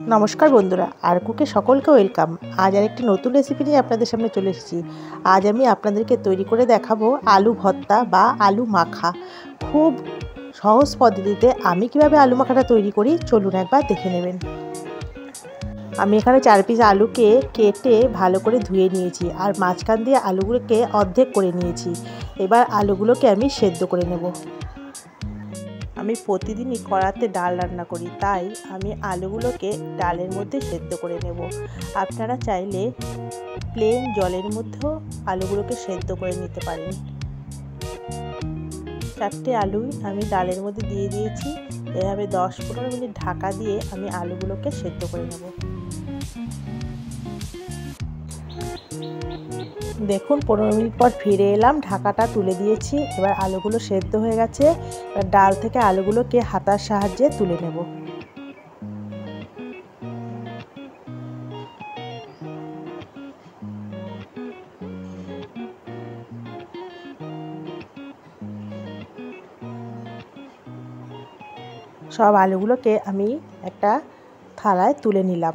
নমস্কার বন্ধুরা, আর কুকে সকলকে ওয়েলকাম। আজ আর একটি নতুন রেসিপি নিয়ে আপনাদের সামনে চলে এসেছি। আজ আমি আপনাদেরকে তৈরি করে দেখাবো আলু ভর্তা বা আলু মাখা। খুব সহজ পদ্ধতিতে আমি কিভাবে আলু মাখাটা তৈরি করি চলুন একবার দেখে নেবেন। আমি এখানে 4 পিস আলুকে কেটে ভালো করে ধুয়ে নিয়েছি, আর মাঝখান দিয়ে আলুগুলোকে অর্ধেক করে নিয়েছি। এবার আলুগুলোকে আমি সেদ্ধ করে নেব। আমি প্রতিদিনই কড়াতে ডাল রান্না করি, তাই আমি আলুগুলোকে ডালের মধ্যে সেদ্ধ করে নেব। আপনারা চাইলে প্লেন জলের মধ্যেও আলুগুলোকে সেদ্ধ করে নিতে পারেন। 4টে আলুই আমি ডালের মধ্যে দিয়ে দিয়েছি। এভাবে 10-15 মিনিট ঢাকা দিয়ে আমি আলুগুলোকে সেদ্ধ করে নেব। দেখুন 15 মিনিট পর ফিরে এলাম, ঢাকাটা তুলে দিয়েছি। এবার আলুগুলো সেদ্ধ হয়ে গেছে। এবার ডাল থেকে আলুগুলোকে হাতার সাহায্যে তুলে নেব। সব আলুগুলোকে আমি একটা থালায় তুলে নিলাম।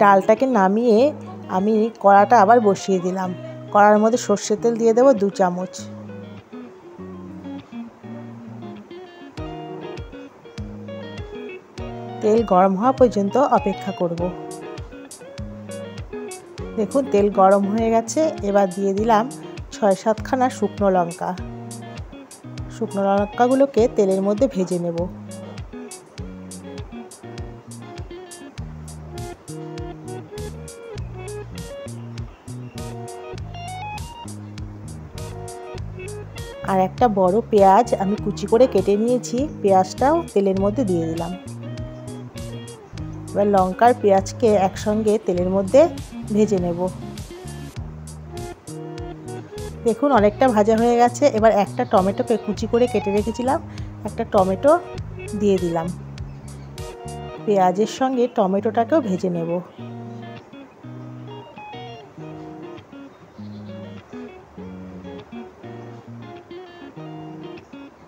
ডালটাকে নামিয়ে আমি কড়াটা আবার বসিয়ে দিলাম। কড়ার মধ্যে সর্ষের তেল দিয়ে দেবো 2 চামচ। তেল গরম হওয়া পর্যন্ত অপেক্ষা করব। দেখুন তেল গরম হয়ে গেছে। এবার দিয়ে দিলাম 6-7 খানা শুকনো লঙ্কা। শুকনো লঙ্কাগুলোকে তেলের মধ্যে ভেজে নেব। আর একটা বড় পেঁয়াজ আমি কুচি করে কেটে নিয়েছি, পেঁয়াজটাও তেলের মধ্যে দিয়ে দিলাম। এবার লঙ্কার পেঁয়াজকে একসঙ্গে তেলের মধ্যে ভেজে নেব। দেখুন অনেকটা ভাজা হয়ে গেছে। এবার একটা টমেটোকে কুচি করে কেটে রেখেছিলাম, একটা টমেটো দিয়ে দিলাম। পেঁয়াজের সঙ্গে টমেটোটাকেও ভেজে নেব।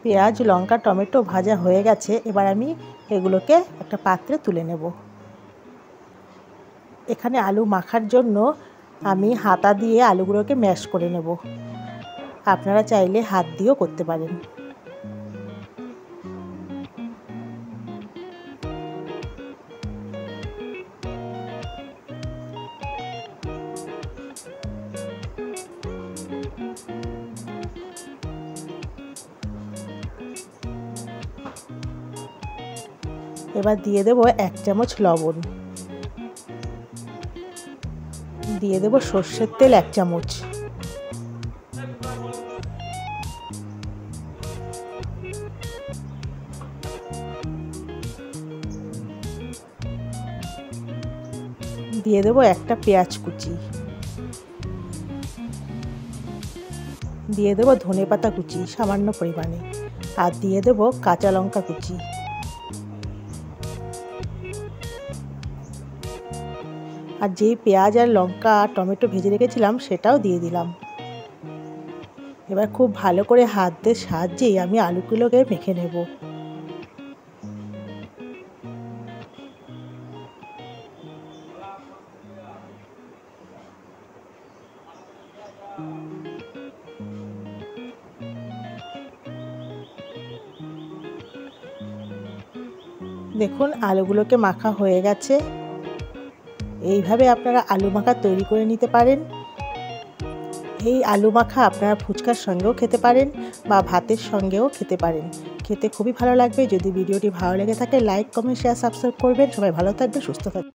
পেঁয়াজ, লঙ্কা, টমেটো ভাজা হয়ে গেছে। এবার আমি এগুলোকে একটা পাত্রে তুলে নেব। এখানে আলু মাখার জন্য আমি হাতা দিয়ে আলুগুলোকে ম্যাশ করে নেব। আপনারা চাইলে হাত দিয়েও করতে পারেন। এবার দিয়ে দেব 1 চামচ লবণ, দিয়ে দেব সর্ষের তেল 1 চামচ, দিয়ে দেব একটা পেঁয়াজ কুচি, দিয়ে দেব ধনেপাতা কুচি সামান্য পরিমাণে, আর দিয়ে দেব কাঁচা লঙ্কা কুচি। আর যেই পেঁয়াজ আর লঙ্কা টমেটো ভেজে রেখেছিলাম সেটাও দিয়ে দিলাম। এবার খুব ভালো করে হাতের সাহায্যেই আমি আলুগুলোকে মেখে নেব। দেখুন আলুগুলোকে মাখা হয়ে গেছে। এইভাবে আপনারা আলু মাখা তৈরি করে নিতে পারেন। এই আলু মাখা আপনারা ফুচকার সঙ্গেও খেতে পারেন বা ভাতের সঙ্গেও খেতে পারেন। খেতে খুবই ভালো লাগবে। যদি ভিডিওটি ভালো লেগে থাকে লাইক, কমেন্ট, শেয়ার, সাবস্ক্রাইব করবেন। সবাই ভালো থাকবেন, সুস্থ থাকবেন।